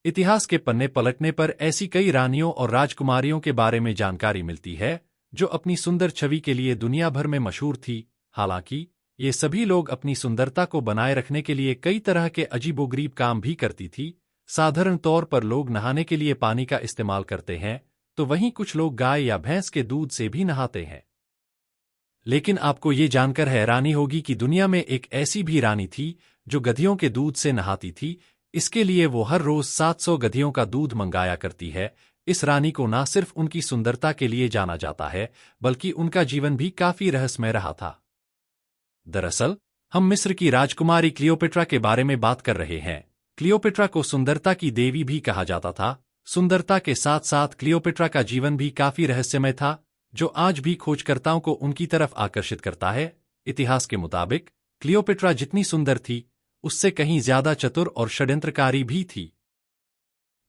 इतिहास के पन्ने पलटने पर ऐसी कई रानियों और राजकुमारियों के बारे में जानकारी मिलती है जो अपनी सुंदर छवि के लिए दुनिया भर में मशहूर थी। हालांकि ये सभी लोग अपनी सुंदरता को बनाए रखने के लिए कई तरह के अजीबोगरीब काम भी करती थी। साधारण तौर पर लोग नहाने के लिए पानी का इस्तेमाल करते हैं, तो वहीं कुछ लोग गाय या भैंस के दूध से भी नहाते हैं। लेकिन आपको ये जानकर हैरानी होगी कि दुनिया में एक ऐसी भी रानी थी जो गधियों के दूध से नहाती थी। इसके लिए वो हर रोज 700 गधियों का दूध मंगाया करती है। इस रानी को न सिर्फ उनकी सुंदरता के लिए जाना जाता है, बल्कि उनका जीवन भी काफी रहस्यमय रहा था। दरअसल हम मिस्र की राजकुमारी क्लियोपेट्रा के बारे में बात कर रहे हैं। क्लियोपेट्रा को सुंदरता की देवी भी कहा जाता था। सुंदरता के साथ साथ क्लियोपेट्रा का जीवन भी काफी रहस्यमय था, जो आज भी खोजकर्ताओं को उनकी तरफ आकर्षित करता है। इतिहास के मुताबिक क्लियोपेट्रा जितनी सुंदर थी, उससे कहीं ज्यादा चतुर और षड्यंत्रकारी भी थी।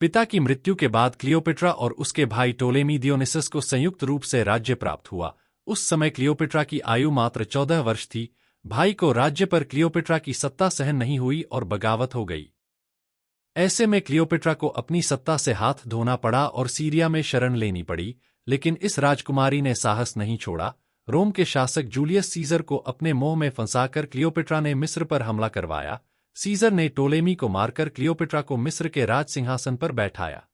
पिता की मृत्यु के बाद क्लियोपेट्रा और उसके भाई टोलेमी दियोनिसस को संयुक्त रूप से राज्य प्राप्त हुआ। उस समय क्लियोपेट्रा की आयु मात्र 14 वर्ष थी। भाई को राज्य पर क्लियोपेट्रा की सत्ता सहन नहीं हुई और बगावत हो गई। ऐसे में क्लियोपेट्रा को अपनी सत्ता से हाथ धोना पड़ा और सीरिया में शरण लेनी पड़ी। लेकिन इस राजकुमारी ने साहस नहीं छोड़ा। रोम के शासक जूलियस सीजर को अपने मोह में फंसाकर क्लियोपेट्रा ने मिस्र पर हमला करवाया। सीजर ने टोलेमी को मारकर क्लियोपेट्रा को मिस्र के राज सिंहासन पर बैठाया।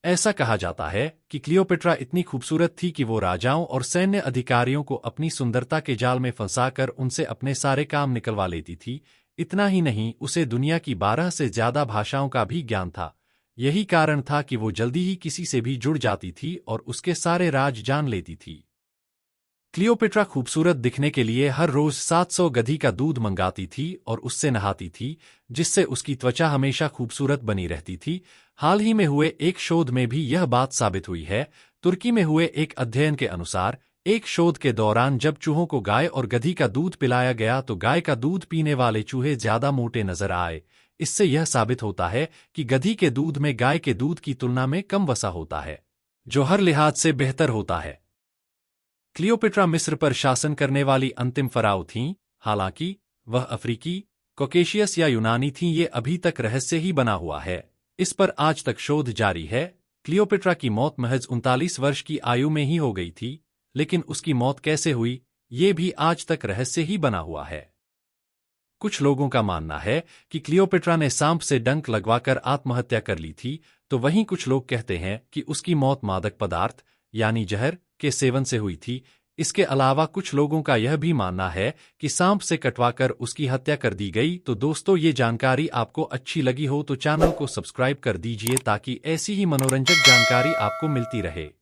ऐसा कहा जाता है कि क्लियोपेट्रा इतनी खूबसूरत थी कि वो राजाओं और सैन्य अधिकारियों को अपनी सुंदरता के जाल में फंसाकर उनसे अपने सारे काम निकलवा लेती थी। इतना ही नहीं, उसे दुनिया की 12 से ज्यादा भाषाओं का भी ज्ञान था। यही कारण था कि वो जल्दी ही किसी से भी जुड़ जाती थी और उसके सारे राज जान लेती थी। क्लियोपेट्रा खूबसूरत दिखने के लिए हर रोज 700 गधी का दूध मंगाती थी और उससे नहाती थी, जिससे उसकी त्वचा हमेशा खूबसूरत बनी रहती थी। हाल ही में हुए एक शोध में भी यह बात साबित हुई है। तुर्की में हुए एक अध्ययन के अनुसार एक शोध के दौरान जब चूहों को गाय और गधी का दूध पिलाया गया तो गाय का दूध पीने वाले चूहे ज्यादा मोटे नजर आए। इससे यह साबित होता है कि गधी के दूध में गाय के दूध की तुलना में कम वसा होता है, जो हर लिहाज से बेहतर होता है। क्लियोपेट्रा मिस्र पर शासन करने वाली अंतिम फराओ थीं। हालांकि वह अफ्रीकी, कॉकेशियस या यूनानी थीं, ये अभी तक रहस्य ही बना हुआ है। इस पर आज तक शोध जारी है। क्लियोपेट्रा की मौत महज 39 वर्ष की आयु में ही हो गई थी, लेकिन उसकी मौत कैसे हुई, ये भी आज तक रहस्य ही बना हुआ है। कुछ लोगों का मानना है कि क्लियोपेट्रा ने सांप से डंक लगवाकर आत्महत्या कर ली थी, तो वहीं कुछ लोग कहते हैं कि उसकी मौत मादक पदार्थ यानी जहर के सेवन से हुई थी। इसके अलावा कुछ लोगों का यह भी मानना है कि सांप से कटवाकर उसकी हत्या कर दी गई। तो दोस्तों, ये जानकारी आपको अच्छी लगी हो तो चैनल को सब्सक्राइब कर दीजिए ताकि ऐसी ही मनोरंजक जानकारी आपको मिलती रहे।